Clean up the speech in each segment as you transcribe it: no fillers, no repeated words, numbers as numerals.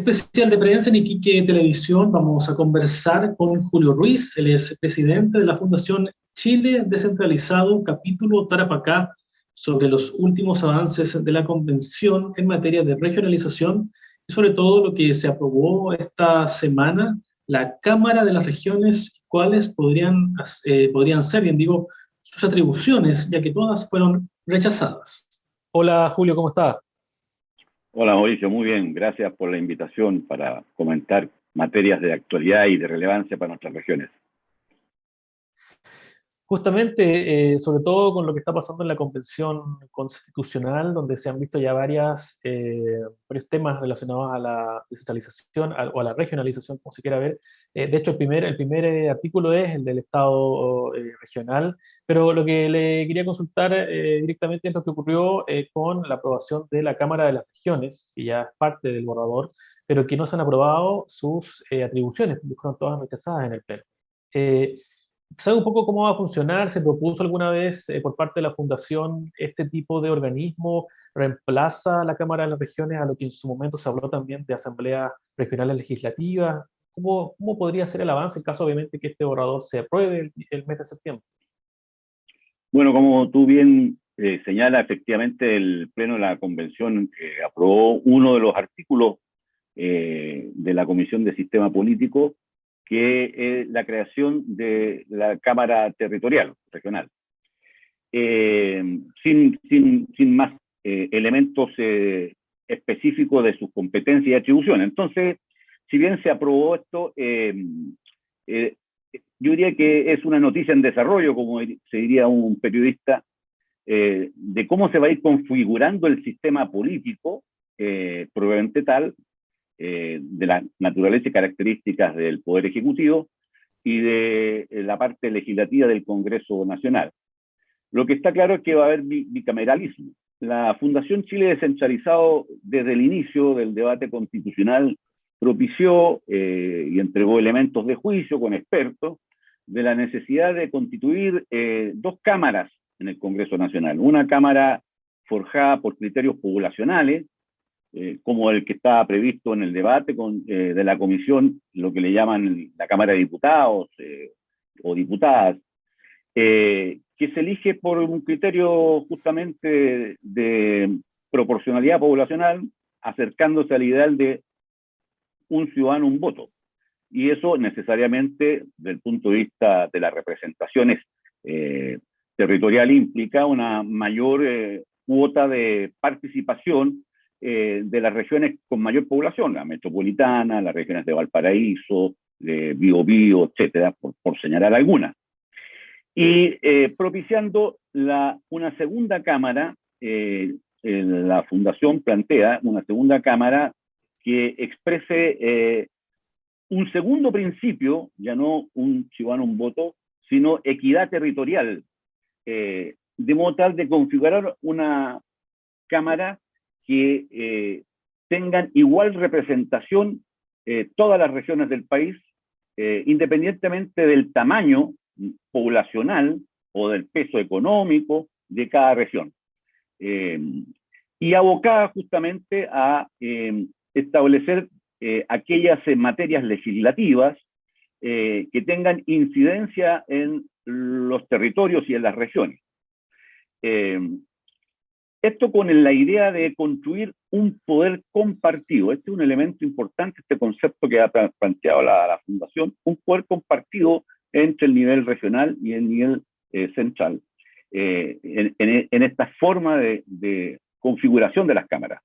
especial de prensa en Iquique Televisión. Vamos a conversar con Julio Ruiz, él es presidente de la Fundación Chile Descentralizado, capítulo Tarapacá, sobre los últimos avances de la convención en materia de regionalización y sobre todo lo que se aprobó esta semana, la Cámara de las Regiones, cuáles podrían ser, bien digo, sus atribuciones, ya que todas fueron rechazadas. Hola Julio, ¿cómo está? Hola Mauricio, muy bien. Gracias por la invitación para comentar materias de actualidad y de relevancia para nuestras regiones. Justamente, sobre todo con lo que está pasando en la Convención Constitucional, donde se han visto ya varios temas relacionados a la descentralización o a la regionalización, como se quiera ver. De hecho, el primer artículo es el del Estado regional, pero lo que le quería consultar directamente es lo que ocurrió con la aprobación de la Cámara de las Regiones, que ya es parte del borrador, pero que no se han aprobado sus atribuciones, porque fueron todas rechazadas en el Pleno. ¿Sabe un poco cómo va a funcionar? ¿Se propuso alguna vez por parte de la Fundación este tipo de organismo? ¿Reemplaza la Cámara de las Regiones a lo que en su momento se habló también de asambleas regionales legislativas? ¿Cómo podría ser el avance en caso, obviamente, que este borrador se apruebe el mes de septiembre? Bueno, como tú bien señala, efectivamente el Pleno de la Convención aprobó uno de los artículos de la Comisión de Sistema Político, que es la creación de la Cámara Territorial Regional, sin más elementos específicos de sus competencias y atribuciones. Entonces, si bien se aprobó esto, yo diría que es una noticia en desarrollo, como se diría un periodista, de cómo se va a ir configurando el sistema político, probablemente tal, de la naturaleza y características del Poder Ejecutivo y de la parte legislativa del Congreso Nacional. Lo que está claro es que va a haber bicameralismo. La Fundación Chile Descentralizado, desde el inicio del debate constitucional, propició y entregó elementos de juicio con expertos de la necesidad de constituir dos cámaras en el Congreso Nacional. Una cámara forjada por criterios poblacionales, como el que estaba previsto en el debate de la comisión, lo que le llaman la Cámara de Diputados o diputadas, que se elige por un criterio justamente de proporcionalidad poblacional, acercándose al ideal de un ciudadano, un voto. Y eso necesariamente, desde el punto de vista de las representaciones territorial, implica una mayor cuota de participación de las regiones con mayor población, la metropolitana, las regiones de Valparaíso, de Biobío, etcétera, por señalar algunas. Y propiciando una segunda cámara, la Fundación plantea una segunda cámara que exprese un segundo principio, ya no un ciudadano, un voto, sino equidad territorial, de modo tal de configurar una cámara que tengan igual representación todas las regiones del país, independientemente del tamaño poblacional o del peso económico de cada región. Y abocada justamente a establecer aquellas materias legislativas que tengan incidencia en los territorios y en las regiones. Esto con la idea de construir un poder compartido. Este es un elemento importante, este concepto que ha planteado la Fundación, un poder compartido entre el nivel regional y el nivel central, en esta forma de configuración de las cámaras.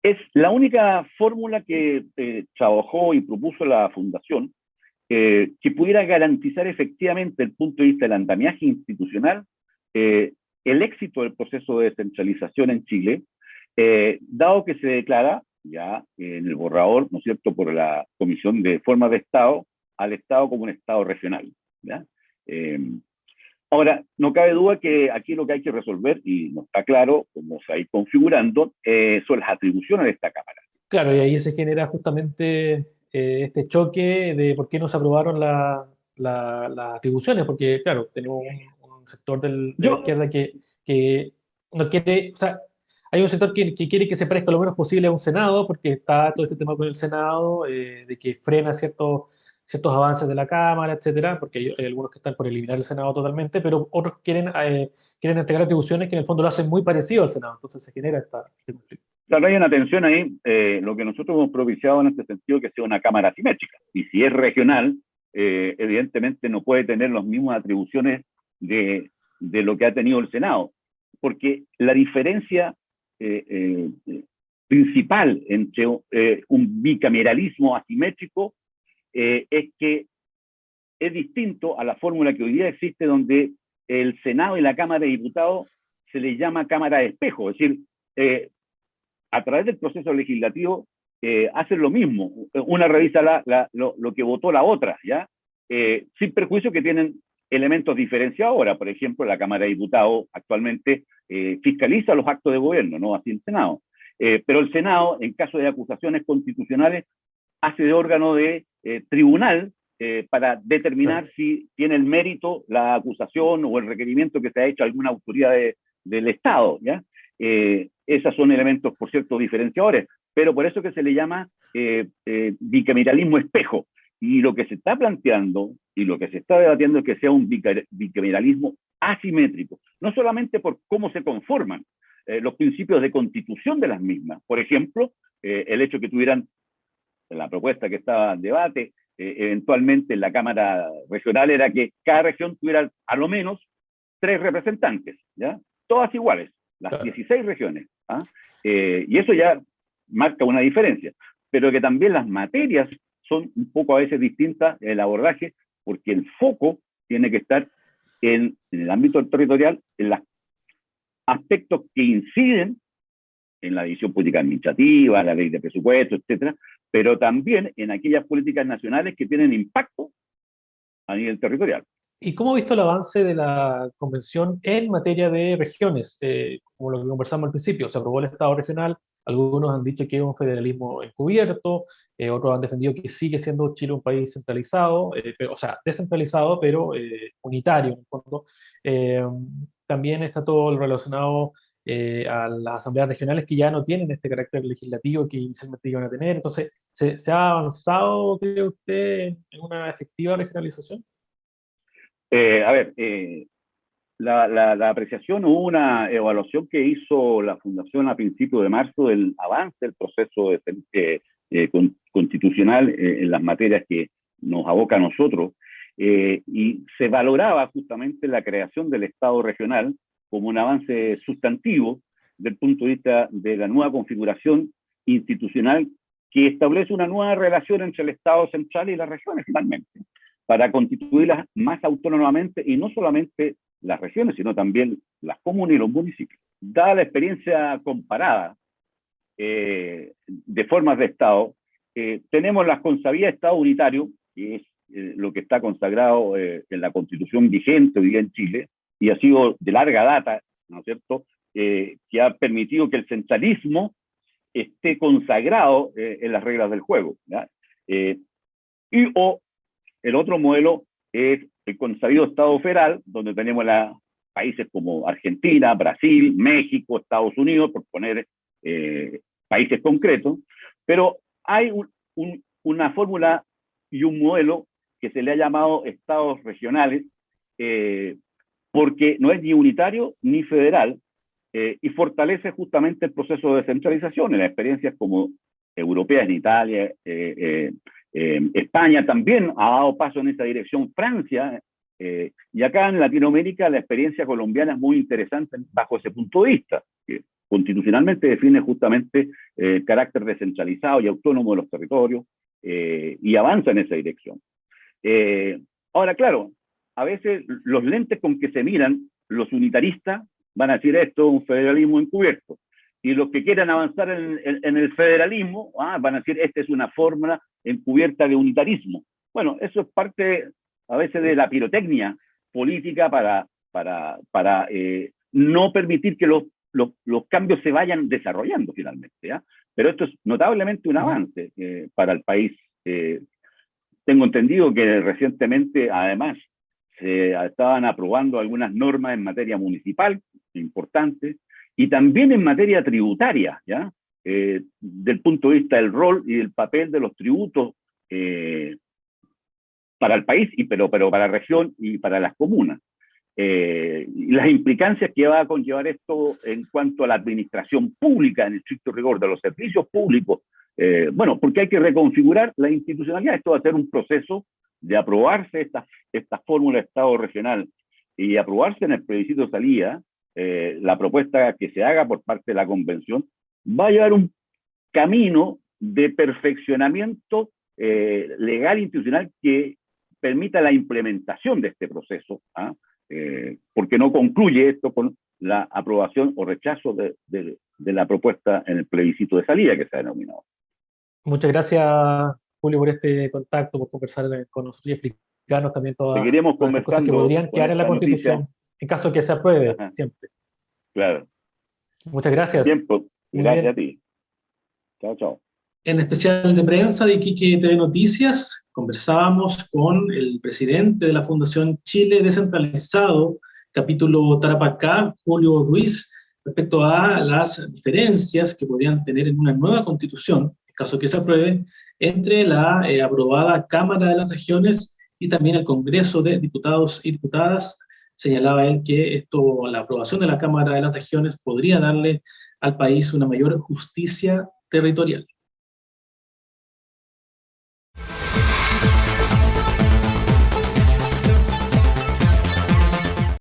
Es la única fórmula que trabajó y propuso la Fundación que pudiera garantizar efectivamente, desde el punto de vista del andamiaje institucional, el éxito del proceso de descentralización en Chile, dado que se declara ya en el borrador, ¿no es cierto?, por la Comisión de Formas de Estado, al Estado como un Estado regional, ¿ya? Ahora, no cabe duda que aquí lo que hay que resolver, y no está claro cómo se va a ir configurando, son las atribuciones de esta Cámara. Claro, y ahí se genera justamente este choque de por qué no se aprobaron las atribuciones, porque, claro, tenemos un sector de la izquierda que no quiere, o sea, hay un sector que quiere que se parezca lo menos posible a un Senado, porque está todo este tema con el Senado, de que frena ciertos avances de la Cámara, etcétera, porque hay algunos que están por eliminar el Senado totalmente, pero otros quieren entregar atribuciones que en el fondo lo hacen muy parecido al Senado, entonces se genera este conflicto. Claro, hay una tensión ahí, lo que nosotros hemos propiciado en este sentido que sea una Cámara asimétrica, y si es regional, evidentemente no puede tener las mismas atribuciones de lo que ha tenido el Senado, porque la diferencia principal entre un bicameralismo asimétrico es que es distinto a la fórmula que hoy día existe, donde el Senado y la Cámara de Diputados se les llama Cámara de Espejo, es decir, a través del proceso legislativo hacen lo mismo. Una revisa lo que votó la otra, ¿ya? Sin perjuicio que tienen elementos diferenciados ahora. Por ejemplo, la Cámara de Diputados actualmente fiscaliza los actos de gobierno, no así el Senado. Pero el Senado, en caso de acusaciones constitucionales, hace de órgano de tribunal para determinar si tiene el mérito la acusación o el requerimiento que se ha hecho a alguna autoridad del Estado, ¿ya? Esos son elementos, por cierto, diferenciadores, pero por eso que se le llama bicameralismo espejo. Y lo que se está planteando y lo que se está debatiendo es que sea un bicameralismo asimétrico, no solamente por cómo se conforman los principios de constitución de las mismas. Por ejemplo, el hecho que tuvieran la propuesta que estaba en debate, eventualmente en la Cámara Regional, era que cada región tuviera a lo menos 3 representantes, ¿ya? Todas iguales, las 16 regiones. ¿Ah? Y eso ya marca una diferencia, pero que también las materias son un poco a veces distintas en el abordaje, porque el foco tiene que estar en el ámbito territorial, en los aspectos que inciden en la división política administrativa, la ley de presupuesto, etcétera, pero también en aquellas políticas nacionales que tienen impacto a nivel territorial. ¿Y cómo ha visto el avance de la convención en materia de regiones? Como lo que conversamos al principio, se aprobó el Estado regional, algunos han dicho que es un federalismo encubierto, otros han defendido que sigue siendo Chile un país centralizado, o sea, descentralizado, pero unitario en el fondo. Eh, También está todo lo relacionado a las asambleas regionales que ya no tienen este carácter legislativo que inicialmente iban a tener. Entonces, ¿se ha avanzado, cree usted, en una efectiva regionalización? A ver, la apreciación o una evaluación que hizo la Fundación a principios de marzo del avance del proceso constitucional en las materias que nos aboca a nosotros, y se valoraba justamente la creación del Estado regional como un avance sustantivo desde el punto de vista de la nueva configuración institucional que establece una nueva relación entre el Estado central y las regiones finalmente, para constituirlas más autónomamente y no solamente las regiones, sino también las comunas y los municipios. Dada la experiencia comparada de formas de Estado, tenemos la consabidas Estado unitario, que es lo que está consagrado en la Constitución vigente hoy día en Chile, y ha sido de larga data, ¿no es cierto?, que ha permitido que el centralismo esté consagrado en las reglas del juego. ¿Ya? O el otro modelo es el consabido Estado federal, donde tenemos países como Argentina, Brasil, México, Estados Unidos, por poner países concretos, pero hay una fórmula y un modelo que se le ha llamado estados regionales, porque no es ni unitario ni federal, y fortalece justamente el proceso de descentralización en las experiencias como europeas en Italia, España también ha dado paso en esa dirección, Francia, y acá en Latinoamérica la experiencia colombiana es muy interesante bajo ese punto de vista, que constitucionalmente define justamente el carácter descentralizado y autónomo de los territorios, y avanza en esa dirección. Ahora, claro, a veces los lentes con que se miran los unitaristas van a decir esto es un federalismo encubierto. Y los que quieran avanzar en el federalismo van a decir esta es una fórmula encubierta de unitarismo. Bueno, eso es parte a veces de la pirotecnia política para no permitir que los cambios se vayan desarrollando finalmente. ¿Ya? Pero esto es notablemente un avance para el país. Tengo entendido que recientemente, además, se estaban aprobando algunas normas en materia municipal importantes, y también en materia tributaria, ¿ya? Del punto de vista del rol y del papel de los tributos para el país, pero para la región y para las comunas. Y las implicancias que va a conllevar esto en cuanto a la administración pública, en el estricto rigor de los servicios públicos. Bueno, porque hay que reconfigurar la institucionalidad. Esto va a ser un proceso de aprobarse esta fórmula de Estado regional y aprobarse en el plebiscito de salida, la propuesta que se haga por parte de la Convención, va a llevar un camino de perfeccionamiento legal e institucional que permita la implementación de este proceso, porque no concluye esto con la aprobación o rechazo de la propuesta en el plebiscito de salida que se ha denominado. Muchas gracias, Julio, por este contacto, por conversar con nosotros y explicarnos también todas las cosas que podrían quedar en la Constitución, en caso que se apruebe. Ajá. Siempre. Claro. Muchas gracias. Tiempo. Gracias a ti. Chao, chao. En especial de prensa de Iquique TV Noticias, conversábamos con el presidente de la Fundación Chile Descentralizado, capítulo Tarapacá, Julio Ruiz, respecto a las diferencias que podrían tener en una nueva constitución, en caso que se apruebe, entre la aprobada Cámara de las Regiones y también el Congreso de Diputados y Diputadas. Señalaba él que la aprobación de la Cámara de las Regiones podría darle al país una mayor justicia territorial.